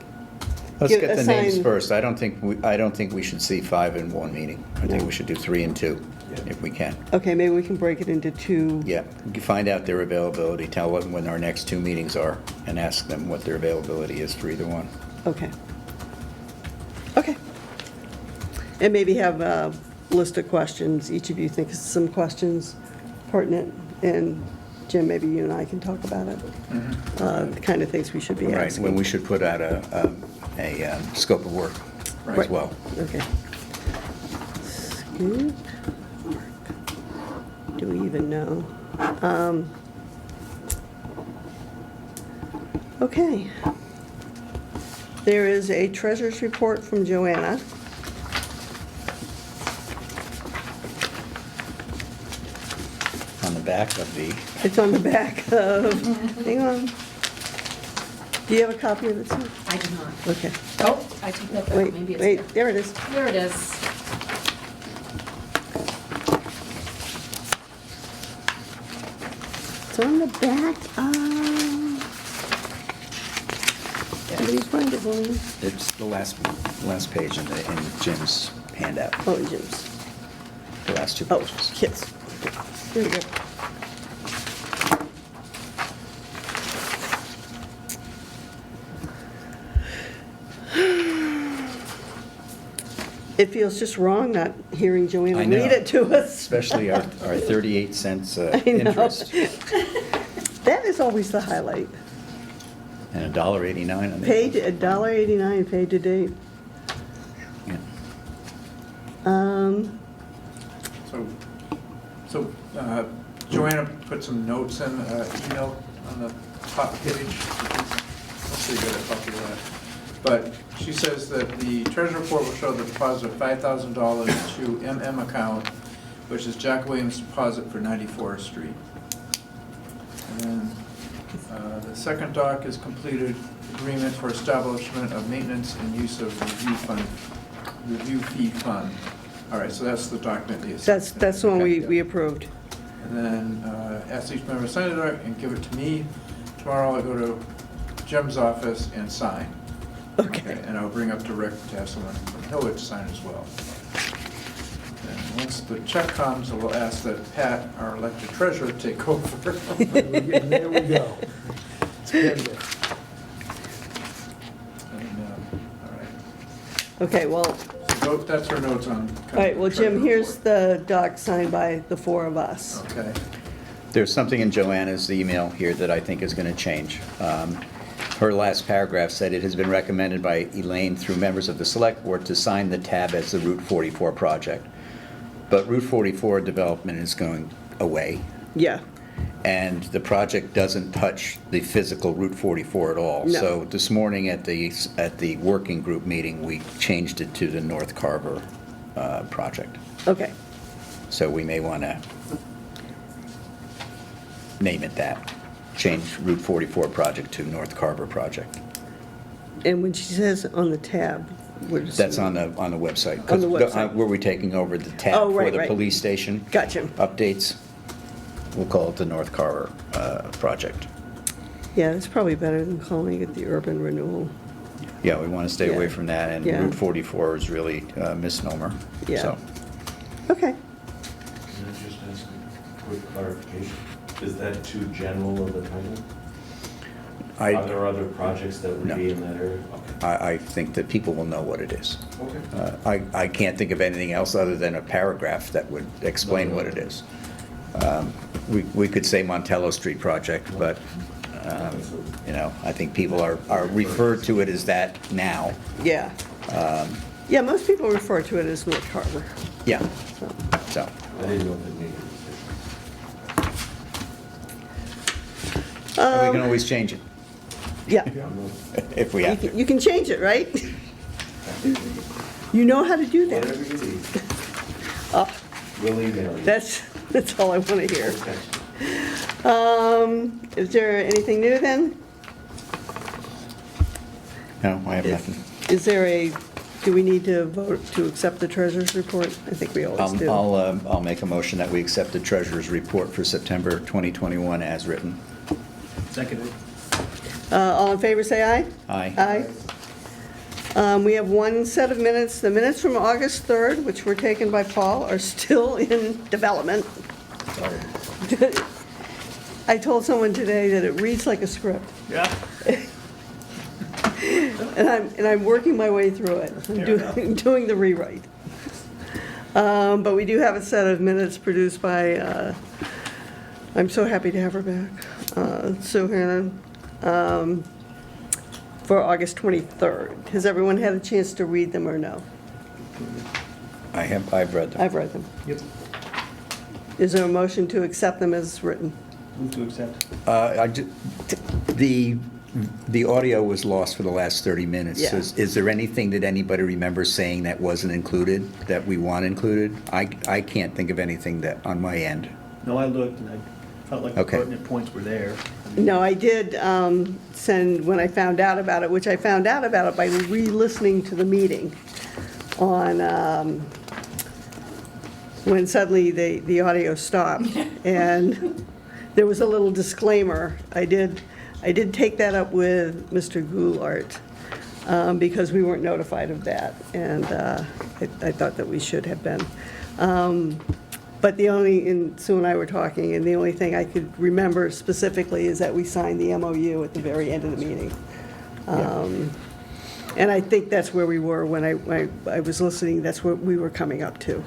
let's Give- get the names assign- first. I don't think we should see 5 in one meeting. I think No. we should do 3 and 2, if we can. Okay, maybe we can break it into 2. Yeah, you find out their availability, tell them when our next 2 meetings are, and ask them what their availability is for either one. Okay. Okay. And maybe have a list of questions. Each of you thinks some questions pertinent, and Jim, maybe you and I can talk about it. The kind of things we should be Right, asking. when we should put out a scope of work as Right. well. Okay. Scoop work. Do we even know? Okay. There is a treasurer's report from Joanna. On the back of the, It's on the back of, hang on. Do you have a copy of it, too? I do not. Okay. Oh, I take that back, Wait, maybe it's wait, here. there it is. There it is. It's on the back of, somebody find it, will you? it's the last page in Jim's handout, Oh, Jim's. the last 2 Oh, pages. yes. Here we go. It feels just wrong not hearing Joanna I know. read it to us. Especially our 38 cents I know. interest That is always the highlight. and $1.89 on the. Paid, $1.89 paid to date. Yeah. So Joanna put some notes in, email on the top page. Let's see, get a copy of that. But she says that the treasury report will show the deposit of $5,000 to MM account, which is Jack Williams' deposit for 94th Street. And then the second doc is completed agreement for establishment of maintenance and use of review fee fund. All right, so that's the document. That's the one we approved. And then ask each member to sign it and give it to me. Tomorrow I'll go to Jim's office and sign. Okay. And I'll bring up to Rick to have someone from Hillwood sign as well. And once the check comes, I will ask that Pat, our elected treasurer, take over. There we go. It's getting there. And, all right. Okay, well, So that's her notes on. all right, well, Jim, treasury here's report. the doc signed by the four of us. Okay. There's something in Joanna's email here that I think is going to change. Her last paragraph said it has been recommended by Elaine through members of the select board to sign the tab as the Route 44 project. But Route 44 development is going away, Yeah, and the project doesn't touch the physical Route 44 at all. No. So this morning at the working group meeting, we changed it to the North Carver project. okay. So we may want to name it that. Change Route 44 project to North Carver project. And when she says on the tab, what is? That's on the website. On the website. Where we're taking over the Oh, tab for right, the right. police station. Gotcha. Updates. We'll call it the North Carver project. Yeah, it's probably better than calling it the urban renewal. Yeah, we want to stay away Yeah. from that, and Yeah. Route 44 is really a misnomer. Yeah. So, Okay. Can I just ask a quick clarification? Is that too general of a title? Are I there other projects that would No. be in that area? Okay. I think that people will know what it is. Okay. I can't think of anything else other than a paragraph that would explain what it is. We could say Montello Street project, but, I think people are referred to it as that now. Yeah. Yeah, most people refer to it as North Carver. Yeah, so, I didn't know if it needed a and we can always change it Yeah. decision. if we have to. You can change it, right? You know how to do that. Whatever you need. Oh, We'll email you. that's all I want to hear. Okay. Is there anything new then? No, I have nothing. Is there do we need to vote to accept the treasurer's report? I think we always do. I'll make a motion that we accept the treasurer's report for September 2021 as written. Seconded. All in favor, say aye. Aye. Aye. We have one set of minutes. The minutes from August 3rd, which were taken by Paul, are still in development. I told someone today that it reads like a script, Yeah. and I'm working my way through it. I'm doing the rewrite. But we do have a set of minutes produced by, I'm so happy to have her back, Sue Hannon, for August 23rd. Has everyone had a chance to read them or no? I've read them. I've read them. Yep. Is there a motion to accept them as written? Move to accept. The audio was lost for the last 30 minutes. Yeah. Is there anything that anybody remembers saying that wasn't included, that we want included? I can't think of anything that, on my end. No, I looked and I felt like the Okay. pertinent points were there. No, I did send, when I found out about it, which I found out about it by re-listening to the meeting on, when suddenly the audio stopped. And there was a little disclaimer. I did take that up with Mr. Goulart because we weren't notified of that. And I thought that we should have been. But and Sue and I were talking, and the only thing I could remember specifically is that we signed the MOU at the very end of the meeting. And I think that's where we were when I was listening, that's what we were coming up to.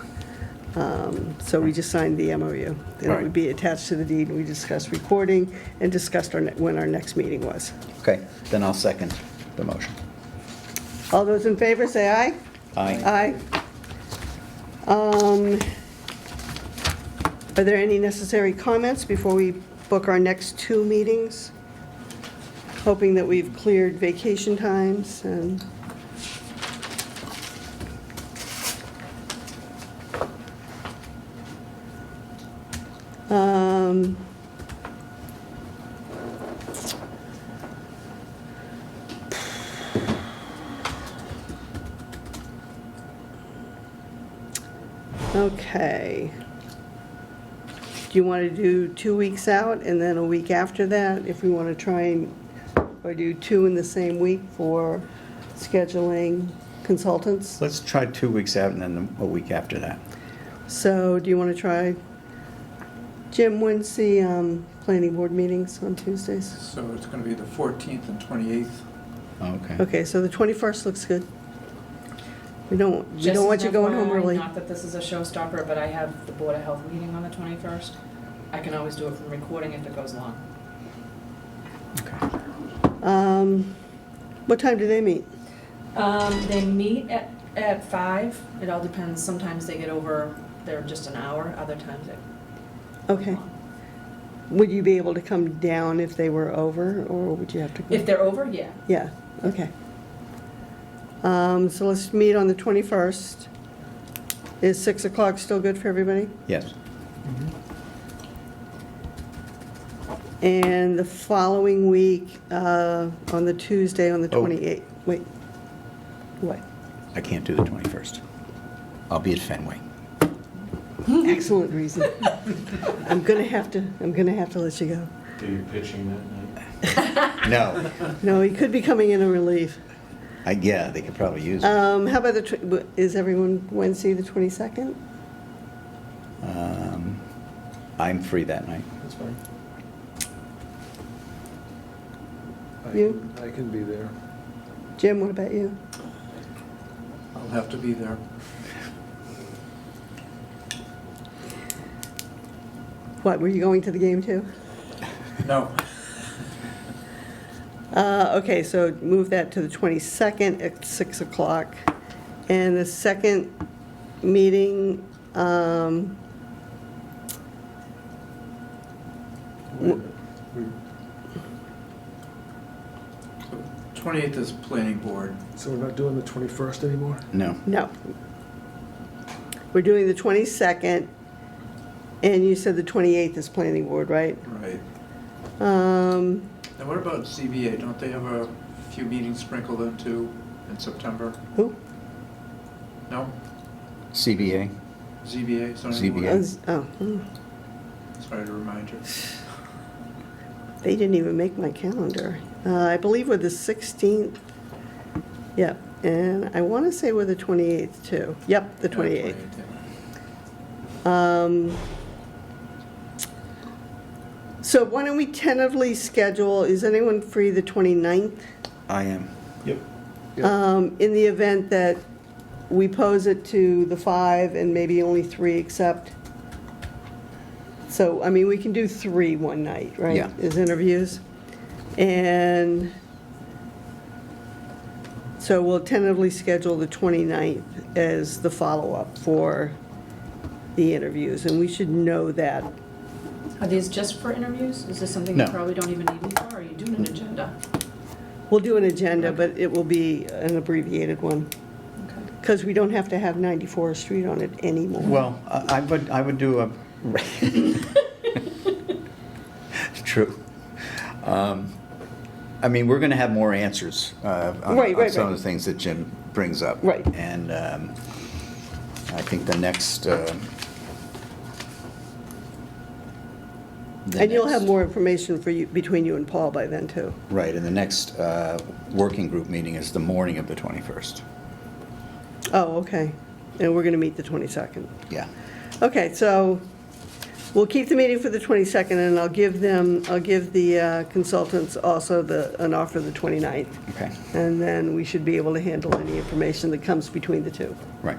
So we just signed the MOU. And it would be attached to the deed, and we discussed recording and discussed when our next meeting was. Okay, then I'll second the motion. All those in favor, say aye. Aye. Aye. Are there any necessary comments before we book our next 2 meetings? Hoping that we've cleared vacation times and... Okay. Do you want to do 2 weeks out and then a week after that, if we want to try and, or do 2 in the same week for scheduling consultants? Let's try 2 weeks out and then a week after that. So do you want to try, Jim, when's the planning board meetings on Tuesdays? So it's going to be the 14th and 28th. Okay. Okay, so the 21st looks good. We don't Just want you as going FYI, home early. Not that this is a showstopper, but I have the Board of Health meeting on the 21st. I can always do it from recording if it goes long. Okay. What time do they meet? They meet at 5. It all depends. Sometimes they get over, they're just an hour. Other times they're Okay. long. Would you be able to come down if they were over, or would you have to? If they're over, yeah. Yeah, okay. So let's meet on the 21st. Is 6 o'clock still good for everybody? Yes. And the following week, on the Tuesday, on the Oh. 28th, wait, what? I can't do the 21st. I'll be at Fenway. Excellent reason. I'm gonna have to let you go. Are you pitching that night? No. No, he could be coming in a relief. Yeah, they could probably use it. How about is everyone Wednesday, the 22nd? I'm free that night. That's fine. You? I can be there. Jim, what about you? I'll have to be there. What, were you going to the game too? No, Okay, so move that to the 22nd at 6 o'clock. And the second meeting, Wait a minute. so 28th is planning board. So we're not doing the 21st anymore? No. no. We're doing the 22nd, and you said the 28th is planning board, right? Right. Um, Now what about ZBA? Don't they have a few meetings sprinkled in too in September? Who? No? CBA? ZBA? zoning board? ZBA. Oh, Sorry to remind you. they didn't even make my calendar. I believe we're the 16th. Yep, and I want to say we're the 28th too. Yep, the 28th. So why don't we tentatively schedule, is anyone free the 29th? I am. Yep. In the event that we pose it to the 5 and maybe only 3 accept? So, I mean, we can do 3 one night, right? Yeah. As interviews. And so we'll tentatively schedule the 29th as the follow-up for the interviews, and we should know that. Are these just for interviews? Is this something No. you probably don't even need them for? Or are you doing an agenda? We'll do an agenda, but it will be an abbreviated one, Okay. because we don't have to have 94th Street on it anymore. Well, I would do a, true. I mean, we're going to have more answers on Right, some right. of the things that Jim brings up. Right. And I think the next... And you'll have more information for you, between you and Paul by then, too. Right, and the next working group meeting is the morning of the 21st. Oh, okay. And we're going to meet the 22nd. Yeah. Okay, so we'll keep the meeting for the 22nd, and I'll give the consultants also an offer the 29th. Okay, And then we should be able to handle any information that comes between the two. right.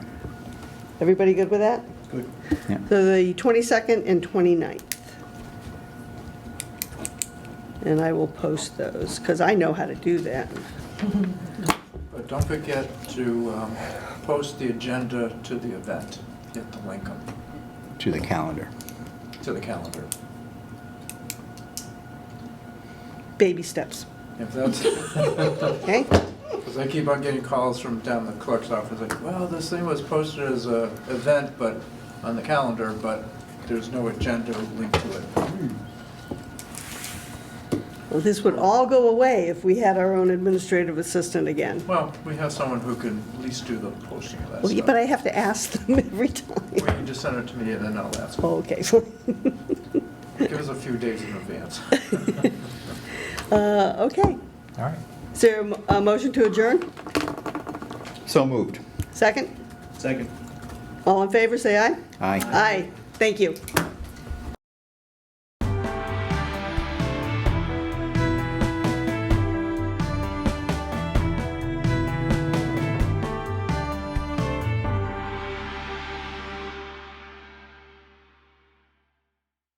Everybody good with that? Good. Yeah. So the 22nd and 29th. And I will post those, because I know how to do that. But don't forget to post the agenda to the event. Get the link up To the calendar. to the calendar. Baby steps, If that's, okay? because I keep on getting calls from down the clerk's office, like, well, this thing was posted as a event, but on the calendar, but there's no agenda link to it. Well, this would all go away if we had our own administrative assistant again. Well, we have someone who can at least do the posting of that Well, stuff. but I have to ask them every time. Or you can just send it to me and then I'll ask them. Oh, okay. Give us a few days in advance. Okay. All right. Is there a motion to adjourn? So moved. Second? Second. All in favor, say aye. Aye. Aye. Thank you.